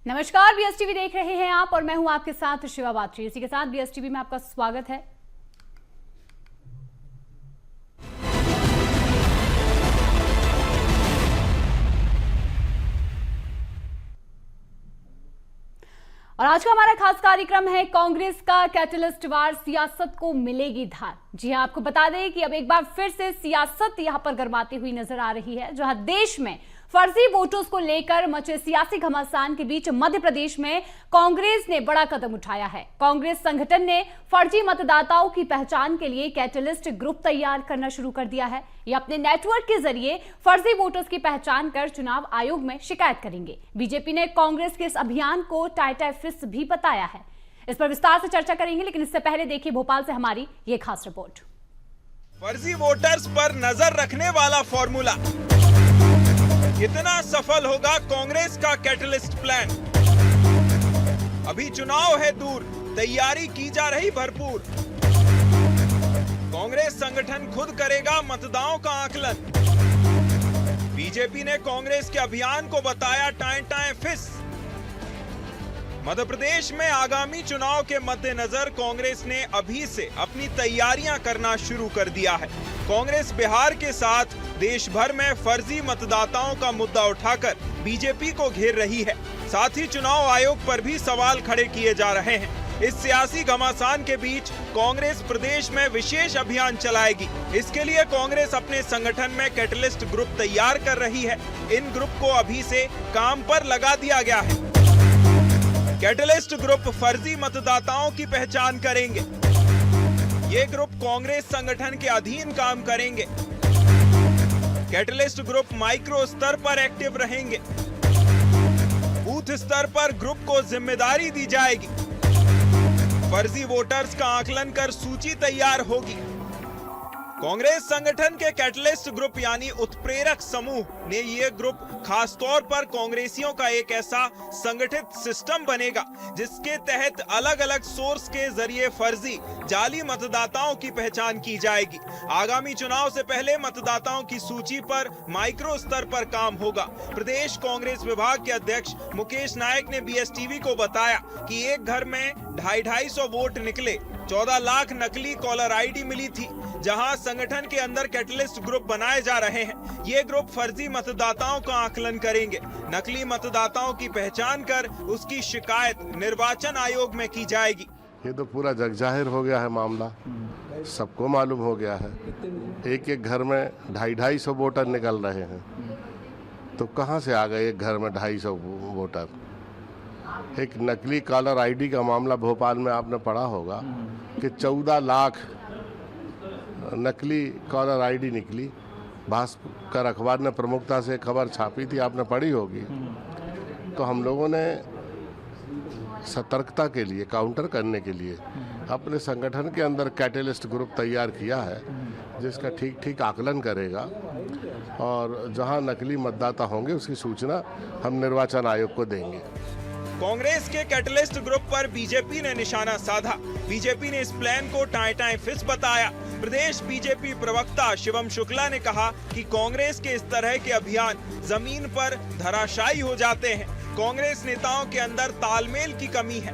नमस्कार, बीएसटीवी देख रहे हैं आप और मैं हूं आपके साथ शिवा बात्री। इसी के साथ बीएसटीवी में आपका स्वागत है। और आज का हमारा खास कार्यक्रम है कांग्रेस का कैटलिस्ट वार, सियासत को मिलेगी धार। जी हां, आपको बता दें कि अब एक बार फिर से सियासत यहां पर गरमाती हुई नजर आ रही है। जहां देश में फर्जी वोटर्स को लेकर मचे सियासी घमासान के बीच मध्य प्रदेश में कांग्रेस ने बड़ा कदम उठाया है। कांग्रेस संगठन ने फर्जी मतदाताओं की पहचान के लिए कैटलिस्ट ग्रुप तैयार करना शुरू कर दिया है। ये अपने नेटवर्क के जरिए फर्जी वोटर्स की पहचान कर चुनाव आयोग में शिकायत करेंगे। बीजेपी ने कांग्रेस के इस अभियान को टाइटाइफिस भी बताया है। इस पर विस्तार से चर्चा करेंगे, लेकिन इससे पहले देखिए भोपाल से हमारी ये खास रिपोर्ट। फर्जी वोटर्स पर नजर रखने वाला फॉर्मूला, कितना सफल होगा कांग्रेस का कैटलिस्ट प्लान? अभी चुनाव है दूर, तैयारी की जा रही भरपूर। कांग्रेस संगठन खुद करेगा मतदाताओं का आकलन। बीजेपी ने कांग्रेस के अभियान को बताया टाइटाइफिस। मध्य प्रदेश में आगामी चुनाव के मद्देनजर कांग्रेस ने अभी से अपनी तैयारियां करना शुरू कर दिया है। कांग्रेस बिहार के साथ देश भर में फर्जी मतदाताओं का मुद्दा उठाकर बीजेपी को घेर रही है। साथ ही चुनाव आयोग पर भी सवाल खड़े किए जा रहे हैं। इस सियासी घमासान के बीच कांग्रेस प्रदेश में विशेष अभियान चलाएगी। इसके लिए कांग्रेस अपने संगठन में कैटलिस्ट ग्रुप तैयार कर रही है। इन ग्रुप को अभी से काम पर लगा दिया गया है। कैटलिस्ट ग्रुप फर्जी मतदाताओं की पहचान करेंगे। ये ग्रुप कांग्रेस संगठन के अधीन काम करेंगे। कैटलिस्ट ग्रुप माइक्रो स्तर पर एक्टिव रहेंगे। बूथ स्तर पर ग्रुप को जिम्मेदारी दी जाएगी। फर्जी वोटर्स का आकलन कर सूची तैयार होगी। कांग्रेस संगठन के कैटलिस्ट ग्रुप यानी उत्प्रेरक समूह ने ये ग्रुप खास तौर पर कांग्रेसियों का एक ऐसा संगठित सिस्टम बनेगा जिसके तहत अलग अलग सोर्स के जरिए फर्जी जाली मतदाताओं की पहचान की जाएगी। आगामी चुनाव से पहले मतदाताओं की सूची पर माइक्रो स्तर पर काम होगा। प्रदेश कांग्रेस विभाग के अध्यक्ष मुकेश नायक ने बीएसटीवी को बताया कि एक घर में 250 वोट निकले। 14 लाख नकली कॉलर आईडी मिली थी। जहां संगठन के अंदर कैटलिस्ट ग्रुप बनाए जा रहे हैं। ये ग्रुप फर्जी मतदाताओं का आकलन करेंगे। नकली मतदाताओं की पहचान कर उसकी शिकायत निर्वाचन आयोग में की जाएगी। ये तो पूरा जगजाहिर हो गया है मामला, सबको मालूम हो गया है। एक एक घर में 250 वोटर निकल रहे हैं, तो कहां से आ गए एक घर में 250 वोटर? एक नकली कॉलर आईडी का मामला भोपाल में आपने पढ़ा होगा कि 14 लाख नकली कॉलर आईडी निकली। भास्कर अखबार ने प्रमुखता से खबर छापी थी, आपने पढ़ी होगी। तो हम लोगों ने सतर्कता के लिए, काउंटर करने के लिए अपने संगठन के अंदर कैटलिस्ट ग्रुप तैयार किया है, जिसका ठीक ठीक आकलन करेगा और जहां नकली मतदाता होंगे उसकी सूचना हम निर्वाचन आयोग को देंगे। कांग्रेस के कैटलिस्ट ग्रुप पर बीजेपी ने निशाना साधा। बीजेपी ने इस प्लान को टाइटाइफिस बताया। प्रदेश बीजेपी प्रवक्ता शिवम शुक्ला ने कहा कि कांग्रेस के इस तरह के अभियान जमीन पर धराशायी हो जाते हैं। कांग्रेस नेताओं के अंदर तालमेल की कमी है।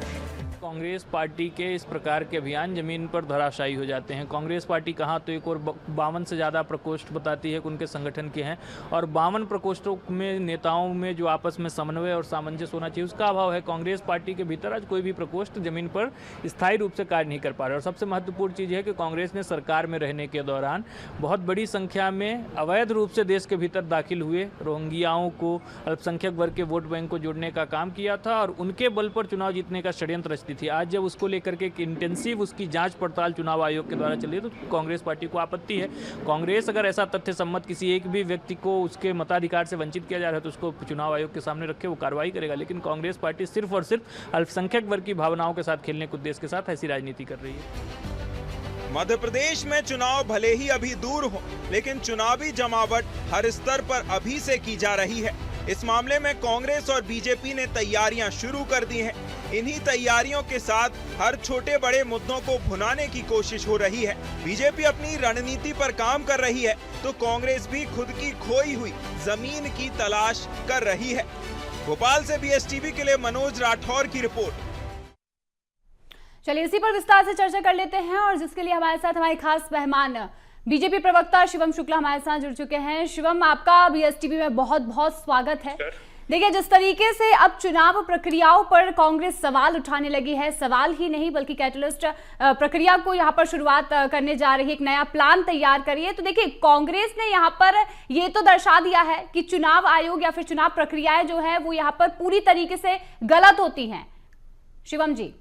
कांग्रेस पार्टी के इस प्रकार के अभियान जमीन पर धराशायी हो जाते हैं। कांग्रेस पार्टी कहाँ तो एक और 52 से ज़्यादा प्रकोष्ठ बताती है कि उनके संगठन के हैं, और 52 प्रकोष्ठों में नेताओं में जो आपस में समन्वय और सामंजस्य होना चाहिए उसका अभाव है। कांग्रेस पार्टी के भीतर आज कोई भी प्रकोष्ठ जमीन पर स्थायी रूप से कार्य नहीं कर पा रहा। और सबसे महत्वपूर्ण चीज़ है कि कांग्रेस ने सरकार में रहने के दौरान बहुत बड़ी संख्या में अवैध रूप से देश के भीतर दाखिल हुए रोहिंग्याओं को, अल्पसंख्यक वर्ग के वोट बैंक को जोड़ने का काम किया था और उनके बल पर चुनाव जीतने का षड्यंत्र रचती थी। आज जब उसको लेकर के इंटेंसिव उसकी जांच पड़ताल चुनाव आयोग के द्वारा चली है, तो कांग्रेस पार्टी को आपत्ति है। कांग्रेस अगर ऐसा तथ्य सम्मत किसी एक भी व्यक्ति को उसके मताधिकार से वंचित किया जा रहा है तो उसको चुनाव आयोग के सामने रखे वो कार्रवाई करेगा। लेकिन कांग्रेस पार्टी सिर्फ और सिर्फ अल्पसंख्यक वर्ग की भावनाओं के साथ खेलने के उद्देश्य के साथ ऐसी राजनीति कर रही है। मध्य प्रदेश में चुनाव भले ही अभी दूर हो, लेकिन चुनावी जमावट हर स्तर पर अभी से की जा रही है। इस मामले में कांग्रेस और बीजेपी ने तैयारियां शुरू कर दी हैं। इन्हीं तैयारियों के साथ हर छोटे बड़े मुद्दों को भुनाने की कोशिश हो रही है। बीजेपी अपनी रणनीति पर काम कर रही है तो कांग्रेस भी खुद की खोई हुई जमीन की तलाश कर रही है। भोपाल से बीएसटीवी के लिए मनोज राठौर की रिपोर्ट। चलिए इसी पर विस्तार से चर्चा कर लेते हैं और जिसके लिए हमारे साथ हमारे खास मेहमान बीजेपी प्रवक्ता शिवम शुक्ला हमारे साथ जुड़ चुके हैं। शिवम, आपका बीएसटीवी में बहुत बहुत स्वागत है। देखिए, जिस तरीके से अब चुनाव प्रक्रियाओं पर कांग्रेस सवाल उठाने लगी है, सवाल ही नहीं बल्कि कैटलिस्ट प्रक्रिया को यहां पर शुरुआत करने जा रही है, एक नया प्लान तैयार करी है। तो देखिए, कांग्रेस ने यहां पर ये तो दर्शा दिया है कि चुनाव आयोग या फिर चुनाव प्रक्रियाएं जो है वो यहां पर पूरी तरीके से गलत होती हैं। शिवम जी,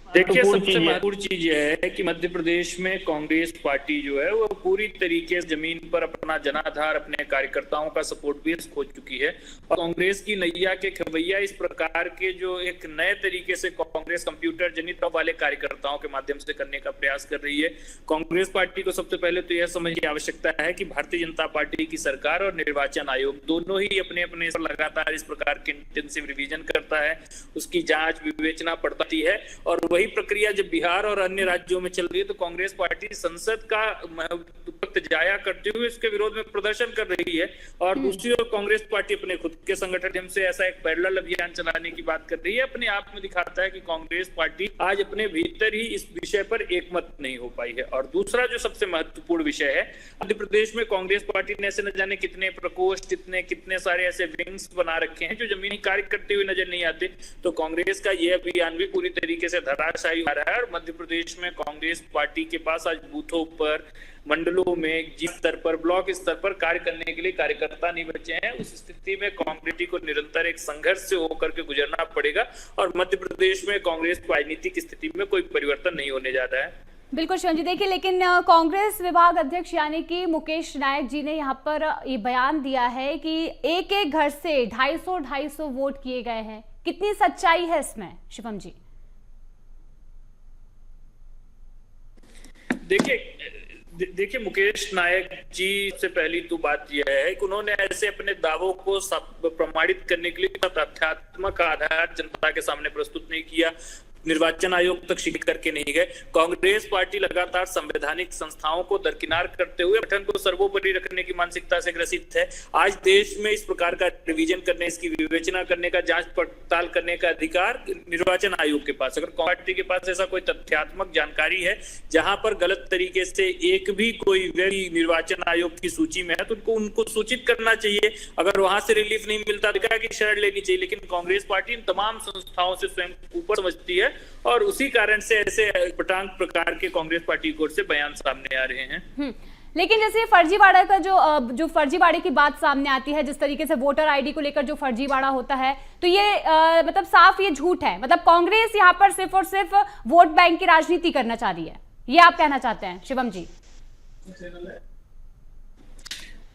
देखिए, सबसे महत्वपूर्ण चीज यह है कि मध्य प्रदेश में कांग्रेस पार्टी जो है वो पूरी तरीके से जमीन पर अपना जनाधार, अपने कार्यकर्ताओं का सपोर्ट बेस खो चुकी है और कांग्रेस की नैया के खवैया इस प्रकार के जो एक नए तरीके से कांग्रेस कंप्यूटर जनित वाले कार्यकर्ताओं के माध्यम से करने का प्रयास कर रही है। कांग्रेस पार्टी को सबसे पहले तो यह समझने की आवश्यकता है कि भारतीय जनता पार्टी की सरकार और निर्वाचन आयोग दोनों ही अपने अपने लगातार इस प्रकार के इंटेंसिव रिवीजन करता है, उसकी जांच विवेचना पड़ती है और वही प्रक्रिया जब बिहार और अन्य राज्यों में चल रही है तो कांग्रेस पार्टी संसद का वक्त जाया करते हुए इसके विरोध में प्रदर्शन कर रही है और दूसरी ओर कांग्रेस पार्टी अपने खुद के संगठन से ऐसा एक पैरेलल अभियान चलाने की बात कर रही है। अपने आप में दिखाता है कि कांग्रेस पार्टी आज अपने भीतर ही इस विषय पर एकमत नहीं हो पाई है। और दूसरा जो सबसे महत्वपूर्ण विषय है, मध्य प्रदेश में कांग्रेस पार्टी ने ऐसे न जाने कितने प्रकोष्ठ, कितने सारे ऐसे विंग्स बना रखे हैं जो जमीनी कार्य करते हुए नजर नहीं आते। तो कांग्रेस का यह अभियान भी पूरी तरीके से धराशायी हो रहा है और मध्य प्रदेश में कांग्रेस पार्टी के पास आज बूथों पर, मंडलों में, जिला स्तर पर, ब्लॉक स्तर पर कार्य करने के लिए कार्यकर्ता नहीं बचे हैं। उस स्थिति में कांग्रेस को निरंतर एक संघर्ष से होकर के गुजरना पड़ेगा और मध्य प्रदेश में कांग्रेस राजनीतिक स्थिति में कोई परिवर्तन नहीं होने जा रहा है। बिल्कुल शिवम जी, देखिए, लेकिन कांग्रेस विभाग अध्यक्ष यानी कि मुकेश नायक जी ने यहाँ पर ये बयान दिया है कि एक एक घर से 250 वोट किए गए हैं। कितनी सच्चाई है इसमें शिवम जी? देखिए, मुकेश नायक जी से पहली तो बात यह है कि उन्होंने ऐसे अपने दावों को प्रमाणित करने के लिए तथ्यात्मक आधार जनता के सामने प्रस्तुत नहीं किया, निर्वाचन आयोग तक शिकायत करके नहीं गए। कांग्रेस पार्टी लगातार संवैधानिक संस्थाओं को दरकिनार करते हुए गठन को सर्वोपरि रखने की मानसिकता से ग्रसित है। आज देश में इस प्रकार का रिवीजन करने, इसकी विवेचना करने का, जांच पड़ताल करने का अधिकार निर्वाचन आयोग के पास। अगर पार्टी के पास ऐसा कोई तथ्यात्मक जानकारी है जहां पर गलत तरीके से एक भी कोई व्यक्ति निर्वाचन आयोग की सूची में है तो उनको सूचित करना चाहिए। अगर वहां से रिलीफ नहीं मिलता तो की शरण लेनी चाहिए। लेकिन कांग्रेस पार्टी इन तमाम संस्थाओं से स्वयं ऊपर समझती है और उसी कारण से ऐसे पटांग प्रकार के कांग्रेस पार्टी की ओर से बयान सामने आ रहे हैं। लेकिन जैसे फर्जीवाड़ा का जो फर्जीवाड़े की बात सामने आती है, जिस तरीके से वोटर आईडी को लेकर जो फर्जीवाड़ा होता है, तो ये मतलब साफ ये झूठ है। मतलब कांग्रेस यहाँ पर सिर्फ और सिर्फ वोट बैंक की राजनीति करना चाह रही है, ये आप कहना चाहते हैं शिवम जी?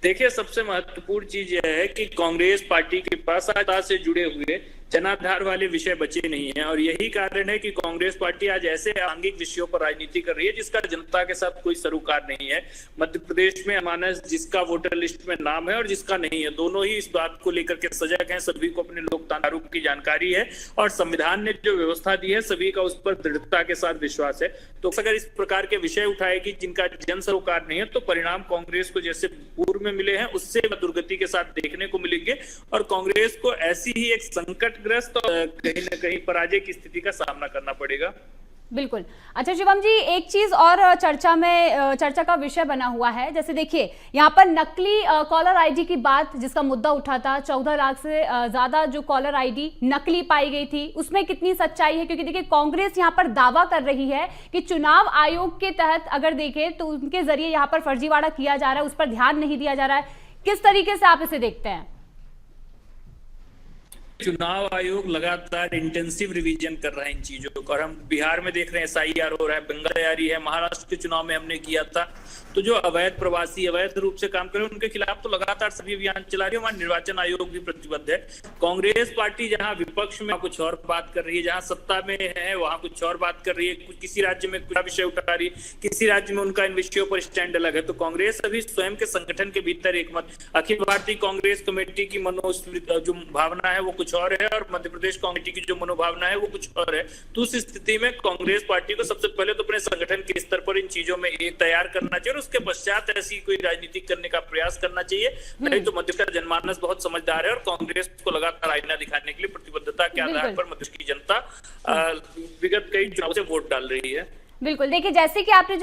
देखिए, सबसे महत्वपूर्ण चीज यह है कि कांग्रेस पार्टी के पास आज से जुड़े हुए जनाधार वाले विषय बचे नहीं हैं और यही कारण है कि कांग्रेस पार्टी आज ऐसे आंगिक विषयों पर राजनीति कर रही है जिसका जनता के साथ कोई सरोकार नहीं है। मध्य प्रदेश में मानस जिसका वोटर लिस्ट में नाम है और जिसका नहीं है, दोनों ही इस बात को लेकर के सजग हैं। सभी को अपने लोकतांत्रिक की जानकारी है और संविधान ने जो व्यवस्था दी है सभी का उस पर दृढ़ता के साथ विश्वास है। तो अगर इस प्रकार के विषय उठाएगी जिनका जन सरोकार नहीं है तो परिणाम कांग्रेस को जैसे पूर्व में मिले हैं उससे दुर्गति के साथ देखने को मिलेंगे और कांग्रेस को ऐसी ही एक संकटग्रस्त और कहीं न कहीं पराजय की स्थिति का सामना करना पड़ेगा। बिल्कुल। अच्छा शिवम जी, एक चीज और चर्चा का विषय बना हुआ है। जैसे देखिए, यहाँ पर नकली कॉलर आईडी की बात जिसका मुद्दा उठा था, 14 लाख से ज्यादा जो कॉलर आईडी नकली पाई गई थी, उसमें कितनी सच्चाई है? क्योंकि देखिए, कांग्रेस यहाँ पर दावा कर रही है कि चुनाव आयोग के तहत अगर देखें तो उनके जरिए यहाँ पर फर्जीवाड़ा किया जा रहा है, उस पर ध्यान नहीं दिया जा रहा है। किस तरीके से आप इसे देखते हैं? चुनाव आयोग लगातार इंटेंसिव रिवीजन कर रहा है इन चीजों को और हम बिहार में देख रहे हैं SIR हो रहा है, बंगाल तैयारी है, महाराष्ट्र के चुनाव में हमने किया था। तो जो अवैध प्रवासी अवैध रूप से काम कर रहे हैं उनके खिलाफ तो लगातार सभी अभियान चला रही है। हमारा निर्वाचन आयोग भी प्रतिबद्ध है। कांग्रेस पार्टी जहां विपक्ष में कुछ और बात कर रही है, जहां सत्ता में है वहां कुछ और बात कर रही है, किसी राज्य में कुछ विषय उठा रही है, किसी राज्य में उनका इन विषयों पर स्टैंड अलग है। तो कांग्रेस अभी स्वयं के संगठन के भीतर एकमत, अखिल भारतीय कांग्रेस कमेटी की जो भावना है वो कुछ कुछ और है और मध्य प्रदेश कांग्रेस की जो मनोभावना है वो कुछ और है। तो उस स्थिति में कांग्रेस पार्टी को सबसे पहले तो अपने संगठन के स्तर पर इन चीजों में एक तैयार करना चाहिए और उसके पश्चात ऐसी कोई राजनीति करने का प्रयास करना चाहिए। नहीं तो मध्य का जनमानस बहुत समझदार है और कांग्रेस को लगातार आईना दिखाने के लिए प्रतिबद्धता के आधार पर मध्य की जनता विगत कई चुनाव से वोट डाल रही है। बिल्कुल, देखिए जैसे कि आपने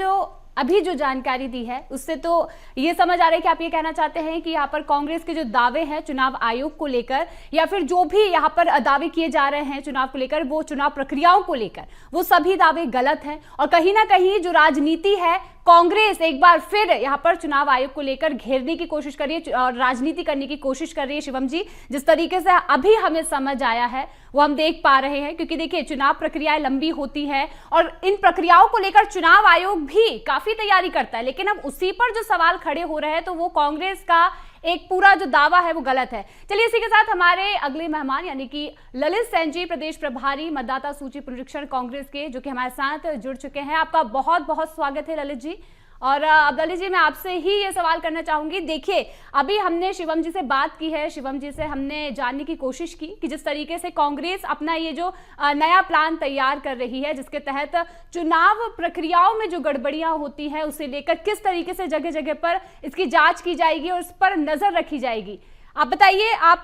अभी जो जानकारी दी है उससे तो ये समझ आ रहा है कि आप ये कहना चाहते हैं कि यहाँ पर कांग्रेस के जो दावे हैं चुनाव आयोग को लेकर या फिर जो भी यहाँ पर दावे किए जा रहे हैं चुनाव को लेकर, वो चुनाव प्रक्रियाओं को लेकर, वो सभी दावे गलत हैं और कहीं ना कहीं जो राजनीति है कांग्रेस एक बार फिर यहाँ पर चुनाव आयोग को लेकर घेरने की कोशिश कर रही है और राजनीति करने की कोशिश कर रही है। शिवम जी, जिस तरीके से अभी हमें समझ आया है वो हम देख पा रहे हैं, क्योंकि देखिए चुनाव प्रक्रियाएं लंबी होती है और इन प्रक्रियाओं को लेकर चुनाव आयोग भी काफी तैयारी करता है, लेकिन अब उसी पर जो सवाल खड़े हो रहे हैं तो वो कांग्रेस का एक पूरा जो दावा है वो गलत है। चलिए इसी के साथ हमारे अगले मेहमान यानी कि ललित सेन जी, प्रदेश प्रभारी मतदाता सूची पुनरीक्षण कांग्रेस के, जो कि हमारे साथ जुड़ चुके हैं। आपका बहुत बहुत स्वागत है ललित जी। और अब ललित जी मैं आपसे ही ये सवाल करना चाहूंगी, देखिए अभी हमने शिवम जी से बात की है, शिवम जी से हमने जानने की कोशिश की कि जिस तरीके से कांग्रेस अपना ये जो नया प्लान तैयार कर रही है जिसके तहत चुनाव प्रक्रियाओं में जो गड़बड़ियां होती है उसे लेकर किस तरीके से जगह जगह पर इसकी जांच की जाएगी और इस पर नजर रखी जाएगी, आप बताइए आप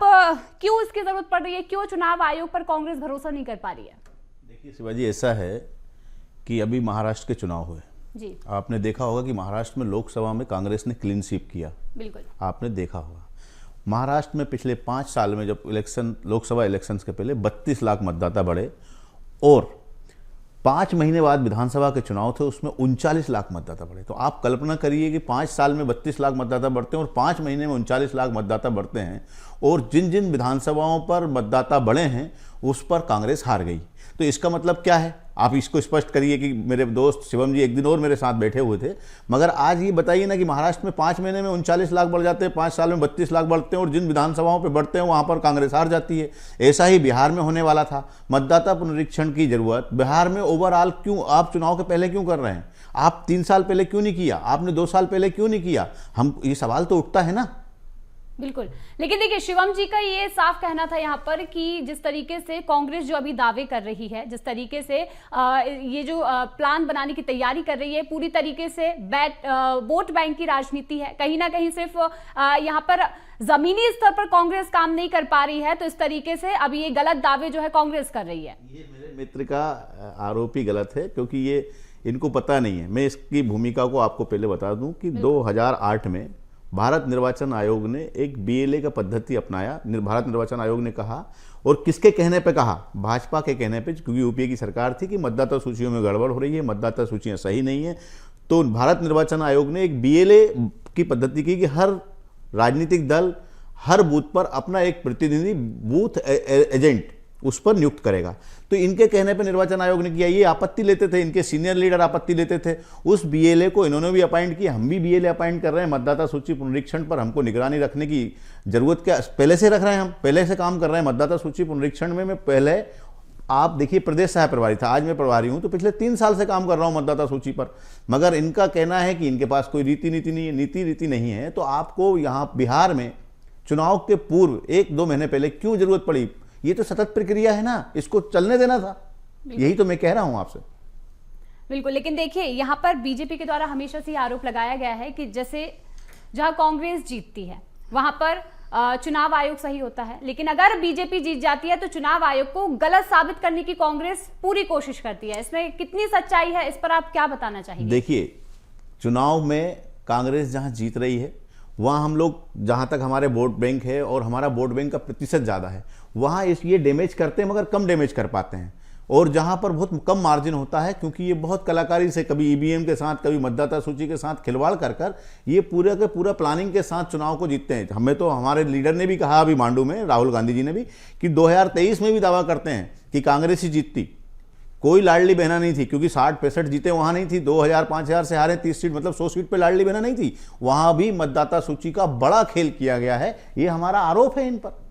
क्यों इसकी जरूरत पड़ रही है, क्यों चुनाव आयोग पर कांग्रेस भरोसा नहीं कर पा रही है? देखिए शिवाजी, ऐसा है कि अभी महाराष्ट्र के चुनाव हुए जी, आपने देखा होगा कि महाराष्ट्र में लोकसभा में कांग्रेस ने क्लीन स्वीप किया। बिल्कुल आपने देखा होगा महाराष्ट्र में पिछले 5 साल में जब इलेक्शन, लोकसभा इलेक्शंस के पहले 32 लाख मतदाता बढ़े और 5 महीने बाद विधानसभा के चुनाव थे उसमें 39 लाख मतदाता बढ़े। तो आप कल्पना करिए कि 5 साल में 32 लाख मतदाता बढ़ते हैं और 5 महीने में 39 लाख मतदाता बढ़ते हैं और जिन जिन विधानसभाओं पर मतदाता बढ़े हैं उस पर कांग्रेस हार गई। तो इसका मतलब क्या है, आप इसको स्पष्ट करिए कि मेरे दोस्त शिवम जी एक दिन और मेरे साथ बैठे हुए थे, मगर आज ये बताइए ना कि महाराष्ट्र में 5 महीने में 39 लाख बढ़ जाते हैं, 5 साल में 32 लाख बढ़ते हैं और जिन विधानसभाओं पे बढ़ते हैं वहाँ पर कांग्रेस हार जाती है। ऐसा ही बिहार में होने वाला था। मतदाता पुनरीक्षण की जरूरत बिहार में ओवरऑल क्यों आप चुनाव के पहले क्यों कर रहे हैं? आप 3 साल पहले क्यों नहीं किया? आपने 2 साल पहले क्यों नहीं किया? हम ये सवाल तो उठता है ना। बिल्कुल, लेकिन देखिए शिवम जी का ये साफ कहना था यहाँ पर कि जिस तरीके से कांग्रेस जो अभी दावे कर रही है, जिस तरीके से ये जो प्लान बनाने की तैयारी कर रही है, पूरी तरीके से वोट बैंक की राजनीति है, कहीं ना कहीं सिर्फ यहाँ पर जमीनी स्तर पर कांग्रेस काम नहीं कर पा रही है, तो इस तरीके से अब ये गलत दावे जो है कांग्रेस कर रही है। ये मेरे मित्र का आरोप ही गलत है क्योंकि ये इनको पता नहीं है। मैं इसकी भूमिका को आपको पहले बता दूं कि 2008 में भारत निर्वाचन आयोग ने एक बीएलए का पद्धति अपनाया। भारत निर्वाचन आयोग ने कहा, और किसके कहने पे कहा? भाजपा के कहने पे, क्योंकि यूपीए की सरकार थी कि मतदाता सूचियों में गड़बड़ हो रही है, मतदाता सूचियां सही नहीं है। तो भारत निर्वाचन आयोग ने एक बीएलए की पद्धति की कि हर राजनीतिक दल हर बूथ पर अपना एक प्रतिनिधि बूथ एजेंट उस पर नियुक्त करेगा। तो इनके कहने पर निर्वाचन आयोग ने किया। ये आपत्ति लेते थे, इनके सीनियर लीडर आपत्ति लेते थे। उस बीएलए को इन्होंने भी अपॉइंट किया, हम भी बीएलए अपॉइंट कर रहे हैं। मतदाता सूची पुनरीक्षण पर हमको निगरानी रखने की जरूरत क्या, पहले से रख रहे हैं, हम पहले से काम कर रहे हैं। मतदाता सूची पुनरीक्षण में मैं पहले, आप देखिए, प्रदेश सह प्रभारी था, आज मैं प्रभारी हूं, तो पिछले 3 साल से काम कर रहा हूं मतदाता सूची पर। मगर इनका कहना है कि इनके पास कोई नीति नहीं है। तो आपको यहाँ बिहार में चुनाव के पूर्व 1-2 महीने पहले क्यों जरूरत पड़ी? ये तो सतत प्रक्रिया है ना, इसको चलने देना था। यही तो मैं कह रहा हूं आपसे। बिल्कुल, लेकिन देखिए यहाँ पर बीजेपी के द्वारा हमेशा से आरोप लगाया गया है कि जैसे जहां कांग्रेस जीतती है वहां पर चुनाव आयोग सही होता है, लेकिन अगर बीजेपी जीत जाती है तो चुनाव आयोग को गलत साबित करने की कांग्रेस पूरी कोशिश करती है। इसमें कितनी सच्चाई है, इस पर आप क्या बताना चाहेंगे? देखिए, चुनाव में कांग्रेस जहां जीत रही है वहाँ हम लोग, जहाँ तक हमारे वोट बैंक है और हमारा वोट बैंक का प्रतिशत ज़्यादा है, वहाँ ये डैमेज करते हैं मगर कम डैमेज कर पाते हैं। और जहाँ पर बहुत कम मार्जिन होता है, क्योंकि ये बहुत कलाकारी से कभी ईवीएम के साथ, कभी मतदाता सूची के साथ खिलवाड़ कर ये पूरे के पूरा प्लानिंग के साथ चुनाव को जीतते हैं। हमें तो हमारे लीडर ने भी कहा अभी मांडू में, राहुल गांधी जी ने भी, कि 2023 में भी दावा करते हैं कि कांग्रेस ही जीतती। कोई लाडली बहना नहीं थी, क्योंकि 60-65 जीते वहां नहीं थी। 2000-5000 से हारे 30 सीट, मतलब 100 सीट पे लाडली बहना नहीं थी। वहां भी मतदाता सूची का बड़ा खेल किया गया है। ये हमारा आरोप है इन पर।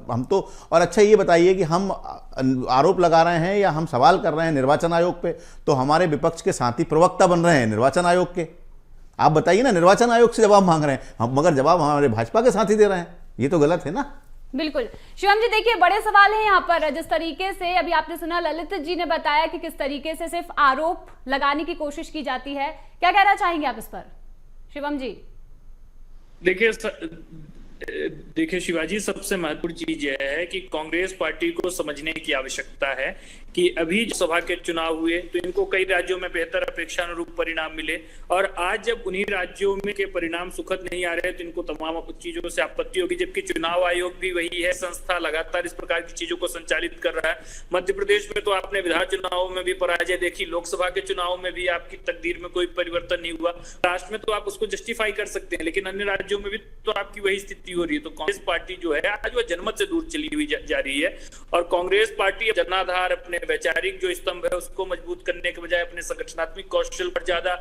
हम तो, और अच्छा ये बताइए कि हम आरोप लगा रहे हैं या हम सवाल कर रहे हैं निर्वाचन आयोग पे, तो हमारे विपक्ष के साथी प्रवक्ता बन रहे हैं निर्वाचन आयोग के। आप बताइए ना, निर्वाचन आयोग से जवाब मांग रहे हैं हम, मगर जवाब हमारे भाजपा के साथी दे रहे हैं। ये तो गलत है ना। बिल्कुल शिवम जी, देखिए बड़े सवाल हैं यहाँ पर। जिस तरीके से अभी आपने सुना, ललित जी ने बताया कि किस तरीके से सिर्फ आरोप लगाने की कोशिश की जाती है, क्या कहना चाहेंगे आप इस पर शिवम जी? देखिए शिवाजी, सबसे महत्वपूर्ण चीज यह है कि कांग्रेस पार्टी को समझने की आवश्यकता है कि अभी सभा के चुनाव हुए तो इनको कई राज्यों में बेहतर अपेक्षानुरूप परिणाम मिले, और आज जब उन्हीं राज्यों में के परिणाम सुखद नहीं आ रहे तो इनको तमाम चीजों से आपत्ति होगी, जबकि चुनाव आयोग भी वही है संस्था, लगातार इस प्रकार की चीजों को संचालित कर रहा है। मध्य प्रदेश में तो आपने विधान चुनावों में भी पराजय देखी, लोकसभा के चुनाव में भी आपकी तकदीर में कोई परिवर्तन नहीं हुआ, राष्ट्र में तो आप उसको जस्टिफाई कर सकते हैं, लेकिन अन्य राज्यों में भी तो आपकी वही स्थिति हो रही है। तो कांग्रेस पार्टी जो है आज वो जनमत से दूर चली हुई जा रही है, और कांग्रेस पार्टी जनाधार, अपने वैचारिक जो स्तंभ है उसको मजबूत करने के बजाय, अपने संगठनात्मक कौशल पर ज्यादा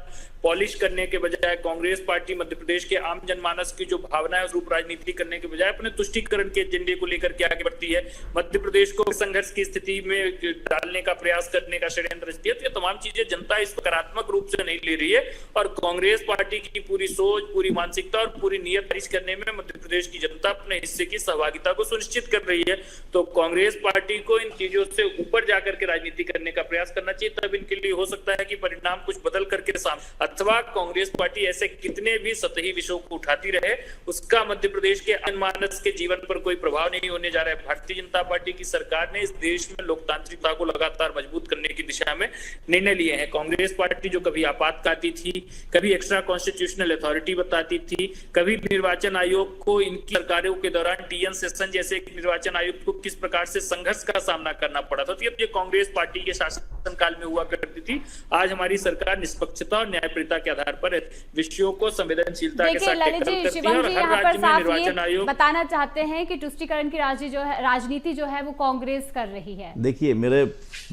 पॉलिश करने के बजाय, कांग्रेस पार्टी मध्य प्रदेश के आम जनमानस की जो भावना है उस रूप राजनीति करने के बजाय अपने तुष्टीकरण के एजेंडे को लेकर के आगे बढ़ती है, मध्य प्रदेश को संघर्ष की स्थिति में डालने का प्रयास करने का षड्यंत्र रचती है। तो ये तमाम चीजें जनता इस सकारात्मक रूप से नहीं ले रही है, और कांग्रेस पार्टी की पूरी सोच, पूरी मानसिकता और पूरी नीयत खारिज करने में मध्य प्रदेश की जनता अपने हिस्से की सहभागिता को सुनिश्चित कर रही है। तो कांग्रेस पार्टी को इन चीजों से ऊपर जाकर के राजनीति करने का प्रयास करना चाहिए, तब इनके लिए हो सकता है कि परिणाम कुछ बदल करके सामने, अथवा कांग्रेस पार्टी ऐसे कितने भी सतही विषयों को उठाती रहे उसका मध्य प्रदेश के जनमानस के जीवन पर कोई प्रभाव नहीं होने जा रहा है। भारतीय जनता पार्टी की सरकार ने इस देश में लोकतांत्रिकता को लगातार मजबूत करने की दिशा में निर्णय लिए हैं। कांग्रेस पार्टी जो कभी आपातकाली थी, कभी एक्स्ट्रा कॉन्स्टिट्यूशनल अथॉरिटी बताती थी, कभी निर्वाचन आयोग को इनकी सरकारों के दौरान टीएन सेशन जैसे एक निर्वाचन आयुक्त को किस प्रकार से संघर्ष का सामना करना पड़ा था, तो ये कांग्रेस पार्टी के शासन काल में हुआ करती थी। आज हमारी सरकार निष्पक्षता और न्यायप्रियता के आधार पर विषयों को संवेदनशीलता के साथ टैकल करती है, और हर राज्य में निर्वाचन आयोग बताना चाहते हैं कि तुष्टीकरण की राजनीति जो है वो कांग्रेस कर रही है। देखिए, मेरे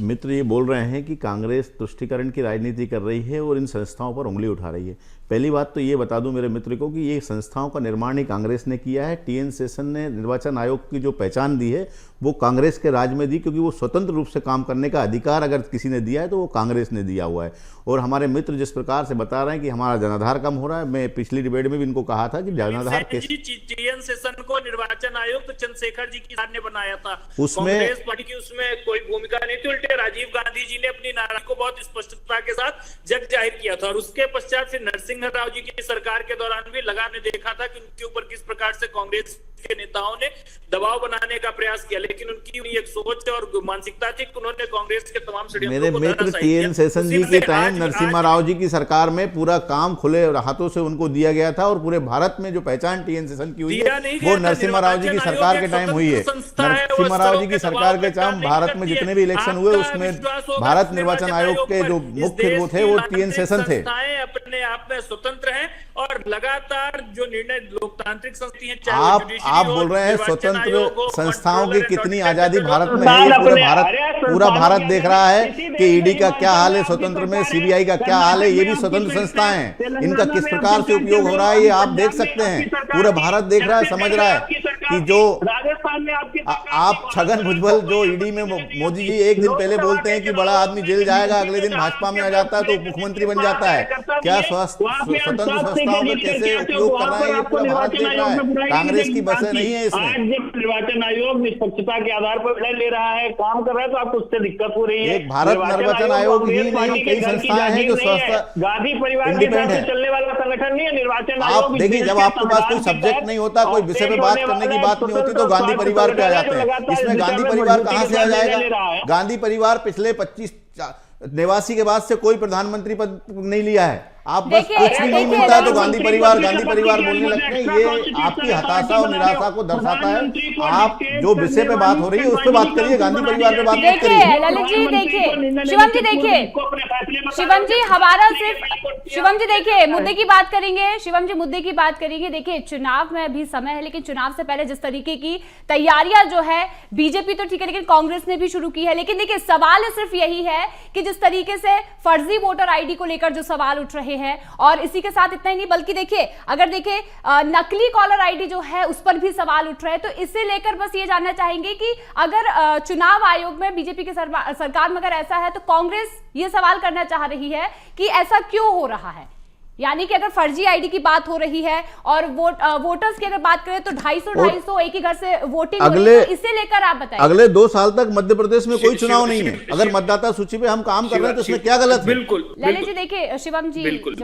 मित्र ये बोल रहे हैं कि कांग्रेस तुष्टीकरण की राजनीति कर रही है और इन संस्थाओं पर उंगली उठा रही है। पहली बात तो ये बता दूं मेरे मित्र को कि ये संस्थाओं का निर्माण ही कांग्रेस ने किया है। टीएन सेशन ने निर्वाचन आयोग की जो पहचान दी है वो कांग्रेस के राज में दी, क्योंकि वो स्वतंत्र रूप से काम करने का अधिकार अगर किसी ने दिया है तो वो कांग्रेस ने दिया हुआ है। और हमारे मित्र जिस प्रकार से बता रहे हैं कि हमारा जनाधार कम हो रहा है, मैं पिछली डिबेट में भी इनको कहा था कि जनाधार टीएन सेशन को निर्वाचन आयुक्त चंद्रशेखर जी की ने बनाया था, उसमें कांग्रेस पार्टी की उसमें कोई भूमिका नहीं थी। उल्टे राजीव गांधी जी ने अपनी नाराजगी को बहुत स्पष्टता के साथ जग जाहिर किया था, और उसके पश्चात फिर नरसिंह राव जी की सरकार के दौरान भी लगाने देखा था कि उनके ऊपर किस प्रकार से कांग्रेस के नेताओं ने दबाव बनाने का प्रयास किया, लेकिन उनकी एक सोच और मानसिकता थी कि उन्होंने कांग्रेस के तमाम मेरे मित्र टीएन सेशन जी के टाइम नरसिम्हा राव जी की सरकार में पूरा काम खुले हाथों से उनको दिया गया था, और पूरे भारत में जो पहचान टीएन सेशन की हुई है वो नरसिम्हा राव जी की सरकार के टाइम हुई है। नरसिम्हा राव जी की सरकार के टाइम भारत में जितने भी इलेक्शन हुए उसमें भारत निर्वाचन आयोग के जो मुख्य वो थे वो टीएन सेशन थे। अपने आप में स्वतंत्र हैं और लगातार जो निर्णय लोकतांत्रिक संस्थाएं हैं, आप बोल रहे हैं स्वतंत्र संस्थाओं की कितनी आजादी भारत में है, पूरा भारत देख रहा है कि ईडी का क्या हाल है स्वतंत्र में, सीबीआई का क्या हाल है, ये भी स्वतंत्र संस्थाएं हैं, इनका किस प्रकार से उपयोग हो रहा है ये आप देख सकते हैं। पूरा भारत देख रहा है, समझ रहा है कि जो आप छगन भुजबल जो ईडी में मोदी जी एक दिन पहले बोलते हैं कि बड़ा आदमी जेल जाएगा, अगले दिन भाजपा में आ जाता है तो मुख्यमंत्री बन जाता है। क्या स्वतंत्र संस्थाओं का कैसे उपयोग कर रहा है ये पूरा भारत देख रहा है। कांग्रेस की बसें नहीं है इसमें। निर्वाचन आयोग निष्पक्षता के आधार पर निर्णय ले रहा है, काम कर रहा है, तो आपको उससे दिक्कत हो रही है। भारत निर्वाचन आयोग ही नहीं, कई संस्थाएं हैं जो गांधी परिवार के हिसाब से चलने वाला संगठन नहीं है निर्वाचन आयोग। आप देखिए, जब आपके पास कोई सब्जेक्ट नहीं होता, कोई विषय पे बात करने की बात नहीं होती तो गांधी परिवार पे आ जाते हैं। इसमें गांधी परिवार कहां से आ जाएगा? गांधी परिवार पिछले 25 नेवासी के बाद से कोई प्रधानमंत्री पद नहीं लिया है। आप बस कुछ भी नहीं मिलता है तो गांधी परिवार बोलने लगते हैं। ये आपकी हताशा और निराशा को दर्शाता है। आप जो विषय पे बात हो रही है उस पे बात करिए, गांधी परिवार पे बात मत करिए। ललित जी देखिए, शिवम जी देखिए, शिवम जी हमारा सिर्फ शिवम जी देखिए मुद्दे की बात करेंगे, शिवम जी मुद्दे की बात करेंगे। देखिए चुनाव में अभी समय है, लेकिन चुनाव से पहले जिस तरीके की तैयारियां जो है बीजेपी तो ठीक है लेकिन कांग्रेस ने भी शुरू की है। लेकिन देखिए सवाल सिर्फ यही है कि जिस तरीके से फर्जी वोटर आईडी को लेकर जो सवाल उठ रहे हैं, और इसी के साथ इतना ही नहीं बल्कि देखिए अगर देखें नकली कॉलर आईडी जो है उस पर भी सवाल उठ रहे हैं। तो इसे लेकर बस ये जानना चाहेंगे कि अगर चुनाव आयोग में बीजेपी की सरकार में अगर ऐसा है तो कांग्रेस ये सवाल करना चाह रही है कि ऐसा क्यों हो रहा है, यानी कि अगर फर्जी आईडी की बात हो रही है और वोटर्स की अगर बात करें तो 250 एक ही घर से वोटिंग हो रही है, तो इसे लेकर आप बताइए। अगले 2 साल तक मध्य प्रदेश में कोई चुनाव नहीं है। अगर मतदाता सूची पे हम काम कर रहे हैं तो इसमें क्या गलत है? बिल्कुल ललित जी देखिए, शिवम जी बिल्कुल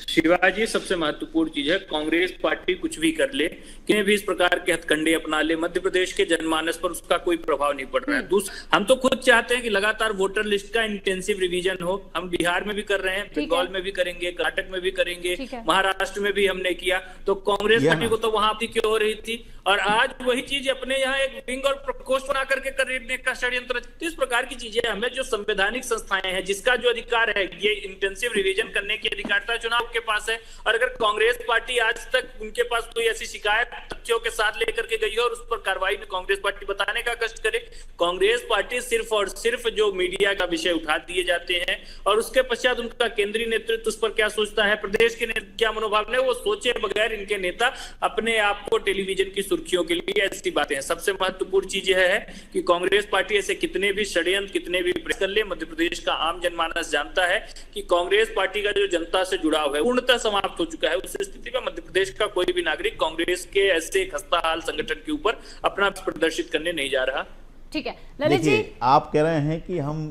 शिवाजी, सबसे महत्वपूर्ण चीज है, कांग्रेस पार्टी कुछ भी कर ले, किन्हें भी इस प्रकार के हथकंडे अपना ले, मध्य प्रदेश के जनमानस पर उसका कोई प्रभाव नहीं पड़ रहा है। हम तो खुद चाहते हैं कि लगातार वोटर लिस्ट का इंटेंसिव रिवीजन हो। हम बिहार में भी कर रहे हैं, बंगाल में भी करेंगे, कर्नाटक में भी करेंगे, महाराष्ट्र में भी हमने किया। तो कांग्रेस पार्टी को तो वहां क्यों हो रही थी, और आज वही चीज अपने यहाँ एक विंग और प्रकोष्ठ बना करके करने का षड्यंत्र। इस प्रकार की चीजें हमें, जो संवैधानिक संस्थाएं हैं, जिसका जो अधिकार है ये इंटेंसिव रिवीजन करने की अधिकारता चुनाव के पास है, और अगर कांग्रेस पार्टी आज तक उनके पास कोई ऐसी शिकायत तथ्यों के साथ लेकर के गई हो और उस पर कार्रवाई में कांग्रेस पार्टी बताने का कष्ट करे। कांग्रेस पार्टी सिर्फ और सिर्फ जो मीडिया का विषय उठा दिए जाते हैं और उसके पश्चात उनका केंद्रीय नेतृत्व उस पर क्या सोचता है, प्रदेश के क्या मनोभाव है, वो सोचे बगैर इनके नेता अपने आप को टेलीविजन की सुर्खियों के लिए ऐसी बातें हैं। सबसे महत्वपूर्ण चीज यह है कि कांग्रेस पार्टी ऐसे कितने भी षड्यंत्र, कितने भी प्रयास कर ले, मध्य प्रदेश का आम जनमानस जानता है कि कांग्रेस पार्टी का जो जनता से जुड़ाव है पूर्णतः समाप्त हो चुका है। उस स्थिति में मध्य प्रदेश का कोई भी नागरिक कांग्रेस के ऐसे खस्ताहाल संगठन के ऊपर अपना प्रदर्शित करने नहीं जा रहा। ठीक है ललित जी, आप कह रहे हैं कि हम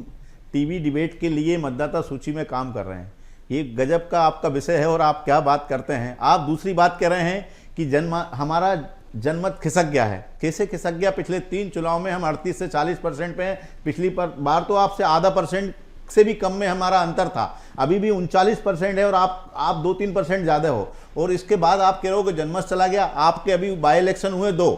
टीवी डिबेट के लिए मतदाता सूची में काम कर रहे हैं, ये गजब का आपका विषय है और आप क्या बात करते हैं। आप दूसरी बात कह रहे हैं कि हमारा जनमत खिसक गया है। कैसे खिसक गया? पिछले 3 चुनाव में हम 38 से 40% पे हैं। पिछली बार तो आपसे आधा % से भी कम में हमारा अंतर था, अभी भी 39% है और आप 2-3% ज्यादा हो। और इसके बाद आप कह रहे हो कि जनमत चला गया। आपके अभी बाई इलेक्शन हुए 2,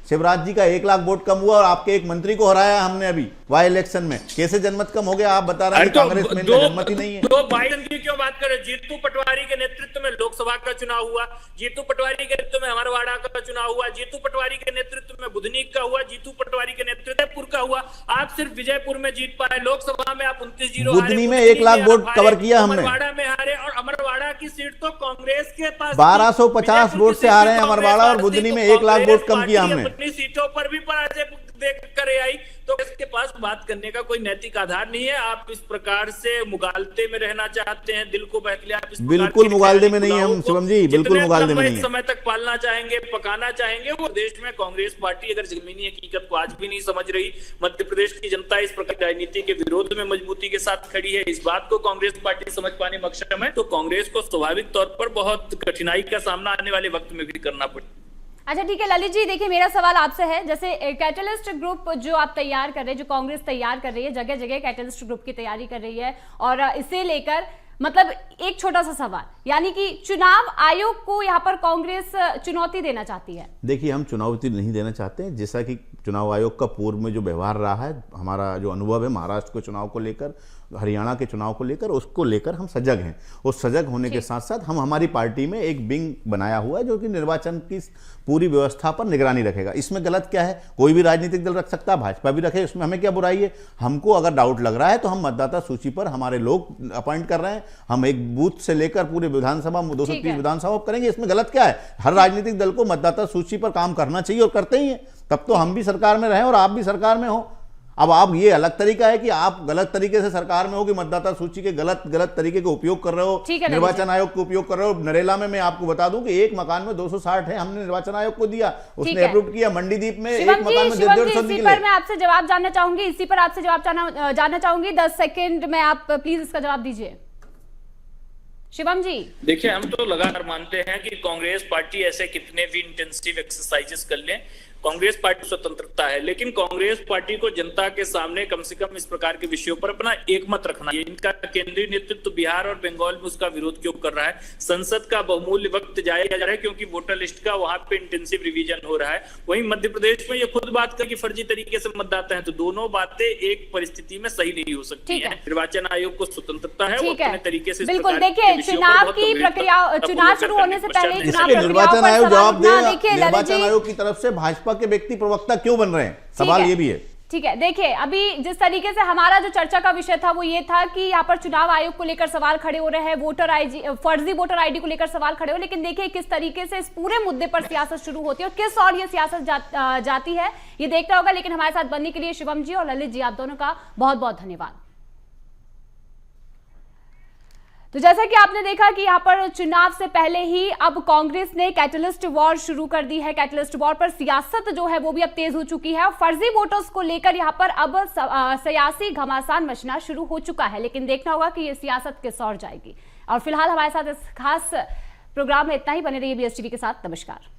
शिवराज जी का 1 लाख वोट कम हुआ और आपके एक मंत्री को हराया हमने अभी बाई इलेक्शन में। कैसे जनमत कम हो गया? आप बता रहे हैं कांग्रेस में जनमत ही नहीं है। दो बाइडन की क्यों बात करें? जीतू पटवारी के नेतृत्व में लोकसभा का चुनाव हुआ, जीतू पटवारी के नेतृत्व में अमरवाड़ा का चुनाव हुआ, जीतू पटवारी के नेतृत्व में बुधनीक का हुआ, जीतू पटवारी के नेतृत्व का हुआ। आप सिर्फ विजयपुर में जीत पाए, लोकसभा में आप 29-0 बुधनी में 1 लाख वोट कवर किया हमने, अमरवाड़ा में हारे, और अमरवाड़ा की सीट तो कांग्रेस के पास 1250 वोट से हारे हैं अमरवाड़ा, और बुधनी में 1 लाख वोट कम किया हमने। अपनी सीटों पर भी पराजय देख कर आई, तो इसके पास बात करने का कोई नैतिक आधार नहीं है। आप इस प्रकार से मुगालते में रहना चाहते हैं, दिल को बहक लिया। आप इस बिल्कुल मुगालते में नहीं है हम शिवम जी, बिल्कुल मुगालते में नहीं है। समय तक पालना चाहेंगे, पकाना चाहेंगे। वो देश में कांग्रेस पार्टी अगर जमीनी हकीकत को आज भी नहीं समझ रही, मध्य प्रदेश की जनता इस प्रकार की राजनीति के विरोध में मजबूती के साथ खड़ी है, इस बात को कांग्रेस पार्टी समझ पाने में अक्षम है, तो कांग्रेस को स्वाभाविक तौर पर बहुत कठिनाई का सामना आने वाले वक्त में भी करना पड़े। अच्छा ठीक है ललित जी, देखिए मेरा सवाल आपसे है, जैसे कैटलिस्ट ग्रुप जो आप तैयार कर रहे हैं, जो कांग्रेस तैयार कर रही है, जगह जगह कैटलिस्ट ग्रुप की तैयारी कर रही है, और इसे लेकर मतलब एक छोटा सा सवाल, यानी कि चुनाव आयोग को यहाँ पर कांग्रेस चुनौती देना चाहती है। देखिए हम चुनौती नहीं देना चाहते हैं, जैसा कि चुनाव आयोग का पूर्व में जो व्यवहार रहा है, हमारा जो अनुभव है महाराष्ट्र के चुनाव को लेकर, हरियाणा के चुनाव को लेकर, उसको लेकर हम सजग हैं। उस सजग होने के साथ साथ हम हमारी पार्टी में एक विंग बनाया हुआ है जो कि निर्वाचन की पूरी व्यवस्था पर निगरानी रखेगा। इसमें गलत क्या है? कोई भी राजनीतिक दल रख सकता है, भाजपा भी रखे, उसमें हमें क्या बुराई है? हमको अगर डाउट लग रहा है तो हम मतदाता सूची पर हमारे लोग अपॉइंट कर रहे हैं, हम एक बूथ से लेकर पूरे विधानसभा 230 विधानसभा करेंगे, इसमें गलत क्या है? हर राजनीतिक दल को मतदाता सूची पर काम करना चाहिए और करते ही है, तब तो हम भी सरकार में रहे और आप भी सरकार में हो। अब आप ये अलग तरीका है कि आप गलत तरीके से सरकार में हो कि मतदाता सूची के गलत तरीके का उपयोग कर रहे हो, निर्वाचन आयोग का उपयोग कर रहे हो। नरेला में मैं आपको बता दूं कि एक मकान में 260 है, हमने निर्वाचन आयोग को दिया, उसने अप्रूव किया। मंडीदीप में एक मकान में 150 इसी पर मैं आपसे जवाब जानना चाहूंगी, इसी पर आपसे जवाब जानना चाहूंगी। 10 सेकंड में आप प्लीज इसका जवाब दीजिए। शिवम जी देखिए, हम तो लगातार मानते हैं कि कांग्रेस पार्टी ऐसे कितने भी इंटेंसिव एक्सरसाइजेस कर ले, कांग्रेस पार्टी स्वतंत्रता है, लेकिन कांग्रेस पार्टी को जनता के सामने कम से कम इस प्रकार के विषयों पर अपना एकमत रखना है। इनका केंद्रीय नेतृत्व बिहार और बंगाल में उसका विरोध क्यों कर रहा है? संसद का बहुमूल्य वक्त जाया जा रहा है क्योंकि वोटर लिस्ट का वहां पे इंटेंसिव रिवीजन हो रहा है। वहीं मध्य प्रदेश में ये खुद बात कर कि फर्जी तरीके से मतदाता है, तो दोनों बातें एक परिस्थिति में सही नहीं हो सकती है। निर्वाचन आयोग को स्वतंत्रता है, वो अपने तरीके से बिल्कुल। देखिए चुनाव की प्रक्रिया, चुनाव शुरू होने से पहले निर्वाचन आयोग जवाब दे, निर्वाचन आयोग की तरफ से भाजपा के व्यक्ति प्रवक्ता क्यों बन रहे हैं, सवाल ये भी है। ठीक है, देखिए अभी जिस तरीके से हमारा जो चर्चा का विषय था वो ये था कि यहाँ पर चुनाव आयोग को लेकर सवाल खड़े हो रहे हैं, फर्जी वोटर आईडी को लेकर सवाल खड़े हो, लेकिन देखिए किस तरीके से इस पूरे मुद्दे पर सियासत शुरू होती है और किस और ये सियासत जाती है, ये देखना होगा। लेकिन हमारे साथ बनने के लिए शिवम जी और ललित जी, आप दोनों का बहुत बहुत धन्यवाद। तो जैसा कि आपने देखा कि यहाँ पर चुनाव से पहले ही अब कांग्रेस ने कैटलिस्ट वॉर शुरू कर दी है। कैटलिस्ट वॉर पर सियासत जो है वो भी अब तेज हो चुकी है और फर्जी वोटर्स को लेकर यहाँ पर अब सियासी घमासान मचना शुरू हो चुका है। लेकिन देखना होगा कि ये सियासत किस ओर जाएगी। और फिलहाल हमारे साथ इस खास प्रोग्राम में इतना ही। बने रहिए BSTV के साथ। नमस्कार।